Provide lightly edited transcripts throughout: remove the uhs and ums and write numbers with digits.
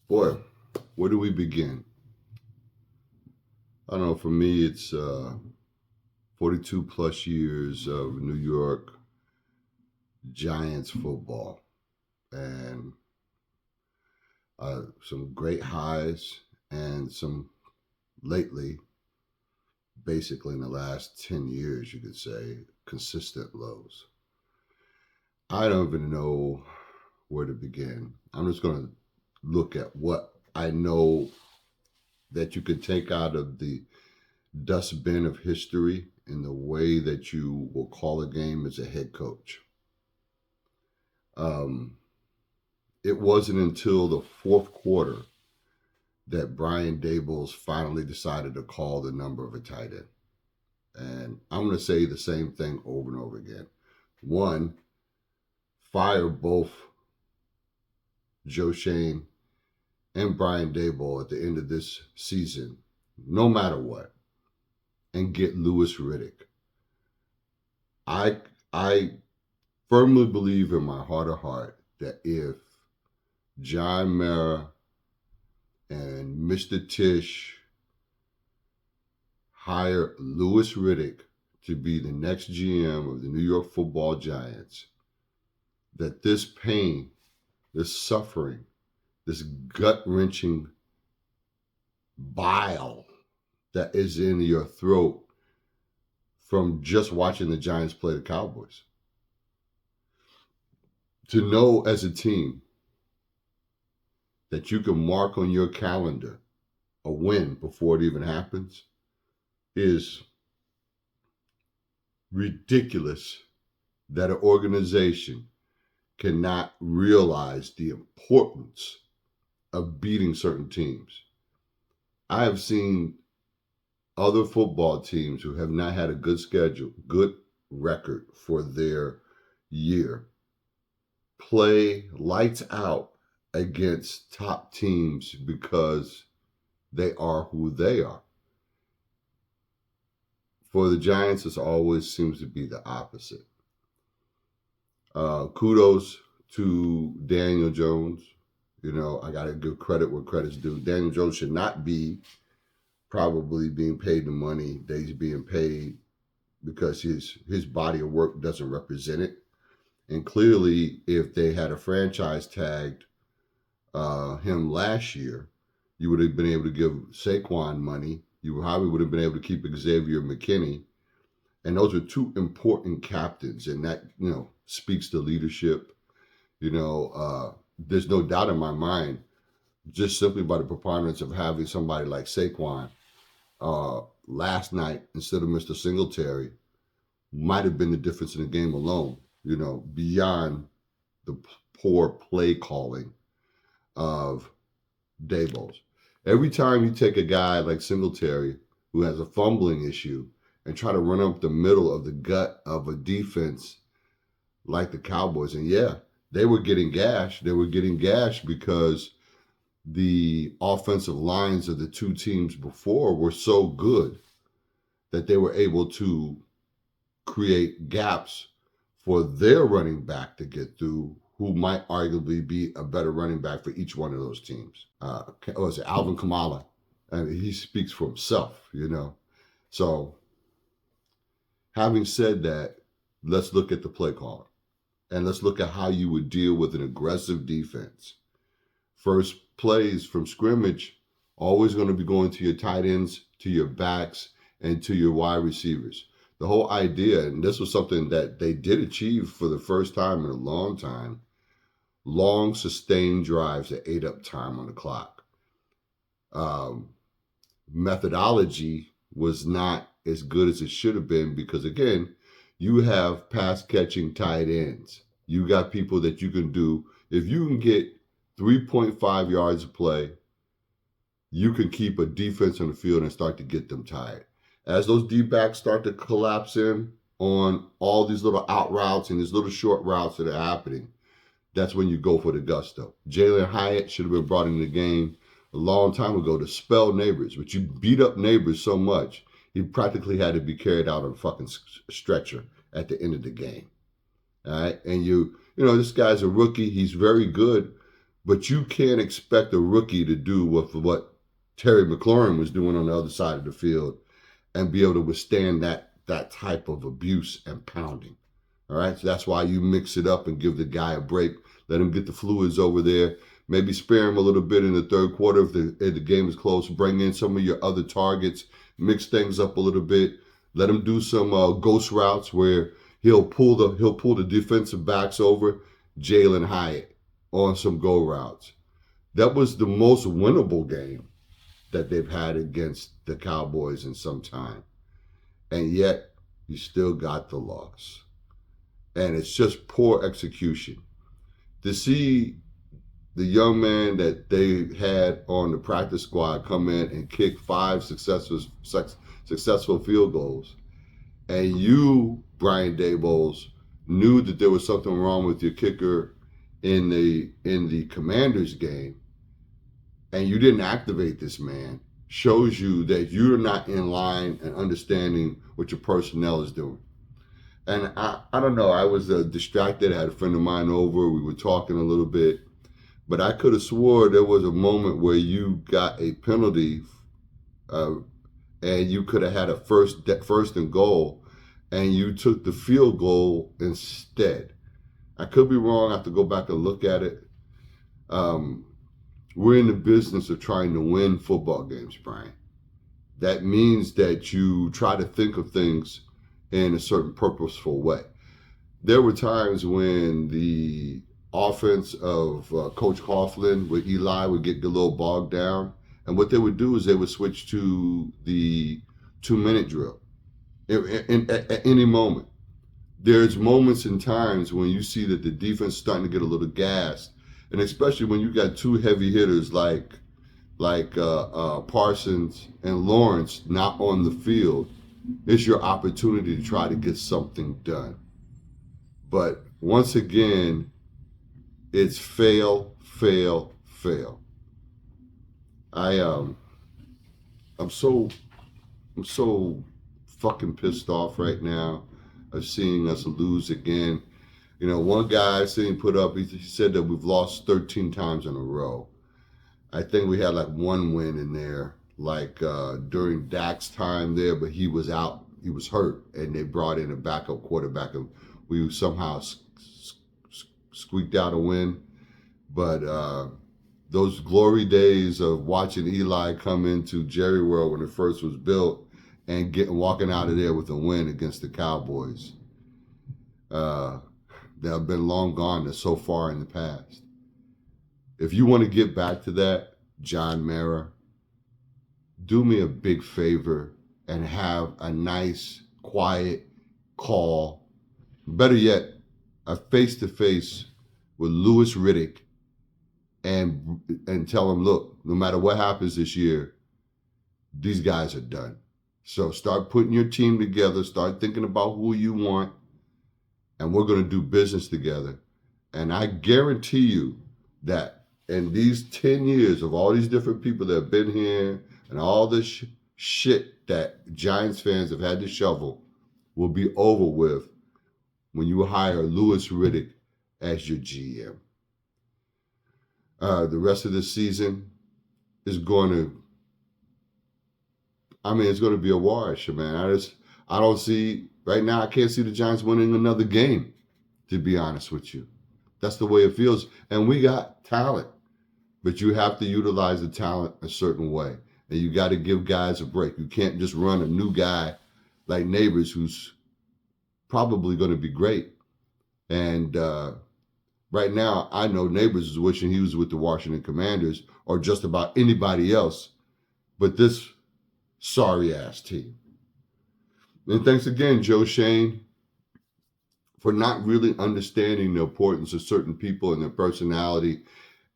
Boy, where do we begin? I don't know. For me, it's 42 plus years of New York Giants football and some great highs and some lately, basically in the last 10 years, you could say, consistent lows. I don't even know where to begin. I'm just going to look at what I know that you could take out of the dustbin of history in the way that you will call a game as a head coach. Um, it wasn't until the fourth quarter that Brian Daboll's finally decided to call the number of a tight end. And I'm going to say the same thing over and over again. One, fire both Joe Shane and Brian Daboll at the end of this season, no matter what, and get Louis Riddick. I firmly believe in my heart of heart that if John Mara and Mr. Tisch hire Louis Riddick to be the next GM of the New York Football Giants, that this pain, this suffering, this gut-wrenching bile that is in your throat from just watching the Giants play the Cowboys, to know as a team that you can mark on your calendar a win before it even happens is ridiculous that an organization cannot realize the importance of beating certain teams. I have seen other football teams who have not had a good schedule, good record for their year, play lights out against top teams because they are who they are. For the Giants, it always seems to be the opposite. Kudos to Daniel Jones. You know, I got to give credit where credit's due. Daniel Jones should not be probably being paid the money that he's being paid because his body of work doesn't represent it. And clearly, if they had a franchise tagged him last year, you would have been able to give Saquon money. You probably would have been able to keep Xavier McKinney. And those are two important captains. And that, speaks to leadership. There's no doubt in my mind, just simply by the preponderance of having somebody like Saquon last night instead of Mr. Singletary might have been the difference in the game alone, beyond the poor play calling of Daboll's. Every time you take a guy like Singletary who has a fumbling issue and try to run up the middle of the gut of a defense like the Cowboys, and yeah, they were getting gashed. They were getting gashed because the offensive lines of the two teams before were so good that they were able to create gaps for their running back to get through, who might arguably be a better running back for each one of those teams. Was it Alvin Kamara? And he speaks for himself, So, having said that, let's look at the play calling. And let's look at how you would deal with an aggressive defense. First plays from scrimmage, always going to be going to your tight ends, to your backs, and to your wide receivers. The whole idea, and this was something that they did achieve for the first time in a long time, long sustained drives that ate up time on the clock. Methodology was not as good as it should have been because, again, you have pass catching tight ends. You got people that you can do. If you can get 3.5 yards of play, you can keep a defense on the field and start to get them tired. As those D-backs start to collapse in on all these little out routes and these little short routes that are happening, that's when you go for the gusto. Jalen Hyatt should have been brought into the game a long time ago to spell Neighbors, but you beat up Neighbors so much, he practically had to be carried out on a fucking stretcher at the end of the game. All right, and this guy's a rookie. He's very good, But you can't expect a rookie to do what Terry McLaurin was doing on the other side of the field and be able to withstand that type of abuse and pounding. All right, so that's why you mix it up and give the guy a break. Let him get the fluids over there. Maybe spare him a little bit in the third quarter if the game is close. Bring in some of your other targets. Mix things up a little bit. Let him do some ghost routes where he'll pull the defensive backs over Jalen Hyatt on some go routes. That was the most winnable game that they've had against the Cowboys in some time. And yet, you still got the loss. And it's just poor execution. To see the young man that they had on the practice squad come in and kick 5 successful field goals, and you, Brian Daboll, knew that there was something wrong with your kicker in the Commanders game, and you didn't activate this man, shows you that you're not in line and understanding what your personnel is doing. And I don't know, I was distracted. I had a friend of mine over. We were talking a little bit. But I could have swore there was a moment where you got a penalty and you could have had a first and goal, and you took the field goal instead. I could be wrong. I have to go back and look at it. We're in the business of trying to win football games, Brian. That means that you try to think of things in a certain purposeful way. There were times when the offense of Coach Coughlin with Eli would get a little bogged down, and what they would do is they would switch to the 2-minute drill at any moment. There's moments and times when you see that the defense is starting to get a little gassed, and especially when you got 2 heavy hitters like Parsons and Lawrence not on the field. It's your opportunity to try to get something done. But once again, it's fail, fail, fail. I'm so fucking pissed off right now of seeing us lose again. You know, one guy seen put up, he said that we've lost 13 times in a row. I think we had like 1 win in there, like during Dak's time there, but he was out, he was hurt, and they brought in a backup quarterback, and we somehow squeaked out a win. But those glory days of watching Eli come into Jerry World when it first was built and walking out of there with a win against the Cowboys, they have been long gone. They're so far in the past. If you want to get back to that, John Mara, do me a big favor and have a nice, quiet call. Better yet, a face-to-face with Louis Riddick and tell him, look, no matter what happens this year, these guys are done. So start putting your team together, start thinking about who you want, and we're going to do business together. And I guarantee you that in these 10 years of all these different people that have been here and all this shit that Giants fans have had to shovel will be over with when you hire Louis Riddick as your GM. The rest of the season is going to, it's going to be a wash, man. I don't see, right now, I can't see the Giants winning another game, to be honest with you. That's the way it feels. And we got talent, but you have to utilize the talent a certain way. And you got to give guys a break. You can't just run a new guy like Neighbors, who's probably going to be great. And right now, I know Neighbors is wishing he was with the Washington Commanders or just about anybody else but this sorry-ass team. And thanks again, Joe Shane, for not really understanding the importance of certain people and their personality.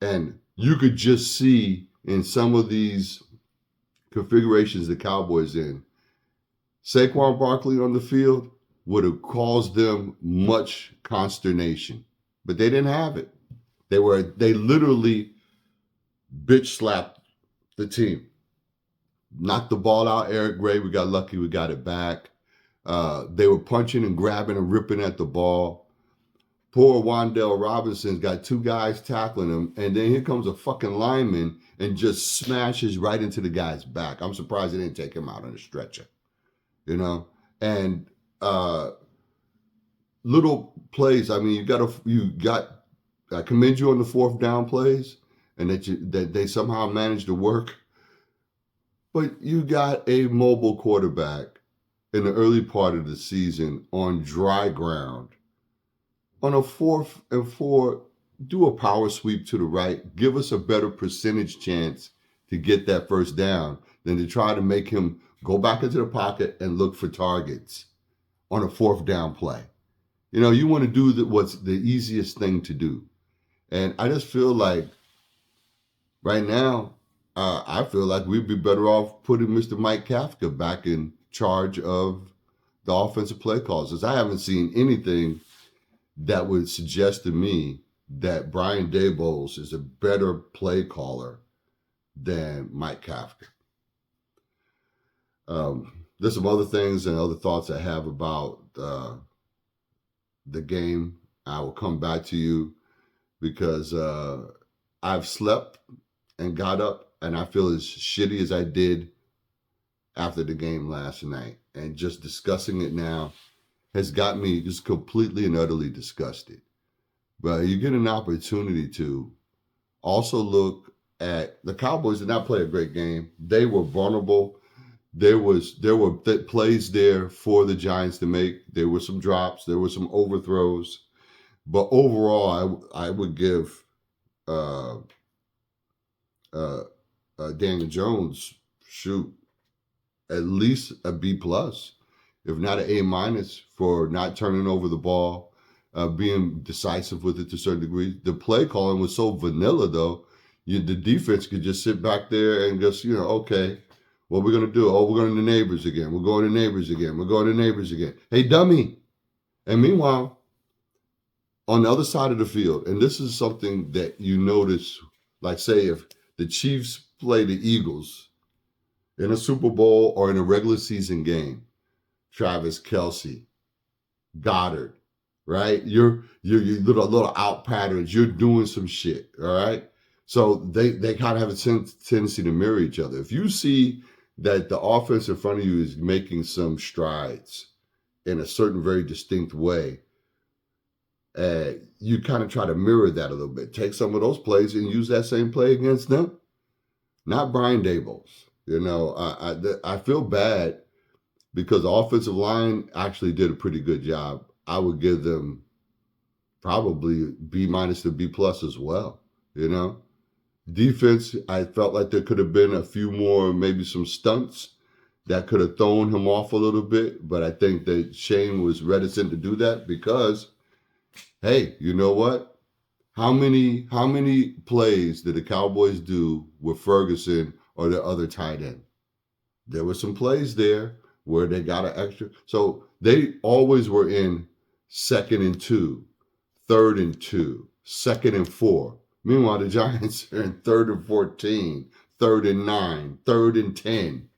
And you could just see in some of these configurations the Cowboys in, Saquon Barkley on the field would have caused them much consternation. But they didn't have it. They literally bitch slapped the team. Knocked the ball out, Eric Gray. We got lucky, we got it back. They were punching and grabbing and ripping at the ball. poor Wandale Robinson's got two guys tackling him, and then here comes a fucking lineman and just smashes right into the guy's back. I'm surprised they didn't take him out on a stretcher, you know? And little plays. I mean, I commend you on the fourth down plays, and that they somehow managed to work. But you got a mobile quarterback in the early part of the season on dry ground. On a 4th and 4, do a power sweep to the right. Give us a better percentage chance to get that first down than to try to make him go back into the pocket and look for targets on a 4th down play. You know, you want to do what's the easiest thing to do. And I just feel like right now, I feel like we'd be better off putting Mr. Mike Kafka back in charge of the offensive play calls. Because I haven't seen anything that would suggest to me that Brian Daboll is a better play caller than Mike Kafka. There's some other things and other thoughts I have about the game. I will come back to you because I've slept and got up, and I feel as shitty as I did after the game last night. And just discussing it now has got me just completely and utterly disgusted. But you get an opportunity to also look at the Cowboys did not play a great game. They were vulnerable. There were plays there for the Giants to make. There were some drops. There were some overthrows. But overall, I would give Daniel Jones at least a B+, if not an A- for not turning over the ball, being decisive with it to a certain degree. The play calling was so vanilla, though. The defense could just sit back there and just, okay, what we're going to do? Oh, we're going to neighbors again. We're going to neighbors again. We're going to neighbors again. Hey, dummy. And meanwhile, on the other side of the field, and this is something that you notice, like say if the Chiefs play the Eagles in a Super Bowl or in a regular season game, Travis Kelce, Goddard, right? You're little out patterns. You're doing some shit, all right? So they kind of have a tendency to mirror each other. If you see that the offense in front of you is making some strides in a certain very distinct way, you kind of try to mirror that a little bit. Take some of those plays and use that same play against them. Not Brian Daboll's. I feel bad because the offensive line actually did a pretty good job. I would give them probably B- to B+ as well. Defense, I felt like there could have been a few more, maybe some stunts that could have thrown him off a little bit. But I think that Shane was reticent to do that because, hey, you know what? How many plays did the Cowboys do with Ferguson or the other tight end? There were some plays there where they got an extra. So they always were in 2nd and 2, 3rd and 2, 2nd and 4. Meanwhile, the Giants are in 3rd and 14, 3rd and 9, 3rd and 10.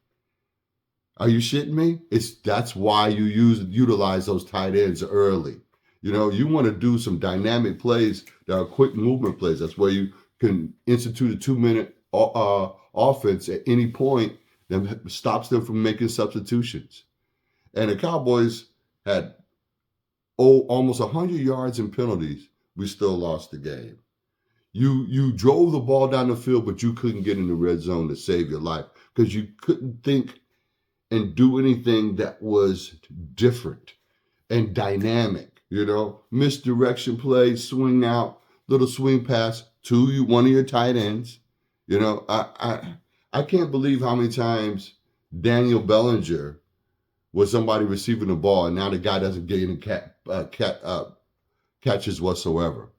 Are you shitting me? That's why you utilize those tight ends early. You want to do some dynamic plays that are quick movement plays. That's where you can institute a 2-minute offense at any point that stops them from making substitutions. And the Cowboys had almost 100 yards in penalties. We still lost the game. You drove the ball down the field, but you couldn't get in the red zone to save your life because you couldn't think and do anything that was different and dynamic. Misdirection play, swing out, little swing pass to one of your tight ends. I can't believe how many times Daniel Bellinger was somebody receiving the ball, and now the guy doesn't get any catches whatsoever.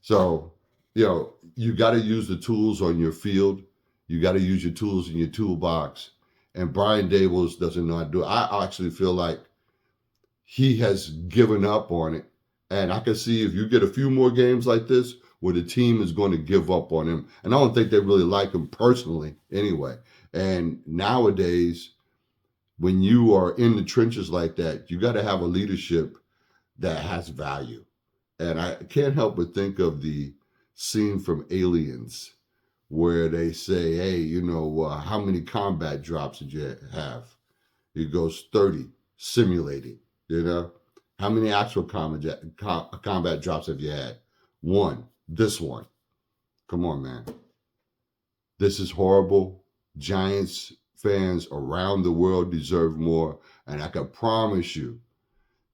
So, you got to use the tools on your field. You got to use your tools in your toolbox. And Brian Daboll doesn't know how to do it. I actually feel like he has given up on it. And I can see if you get a few more games like this where the team is going to give up on him. And I don't think they really like him personally anyway. And nowadays, when you are in the trenches like that, you got to have a leadership that has value. And I can't help but think of the scene from Aliens where they say, hey, how many combat drops did you have? He goes 30, simulating, How many actual combat drops have you had? One, this one. Come on, man. This is horrible. Giants fans around the world deserve more. And I can promise you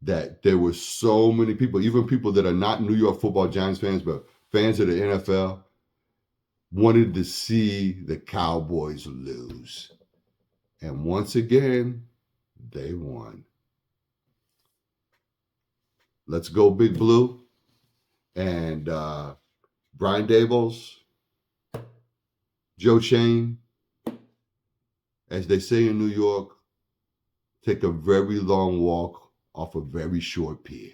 that there were so many people, even people that are not New York Football Giants fans, but fans of the NFL, wanted to see the Cowboys lose. And once again, they won. Let's go, Big Blue. And Brian Dabols, Joe Shane, as they say in New York, take a very long walk off a very short pier.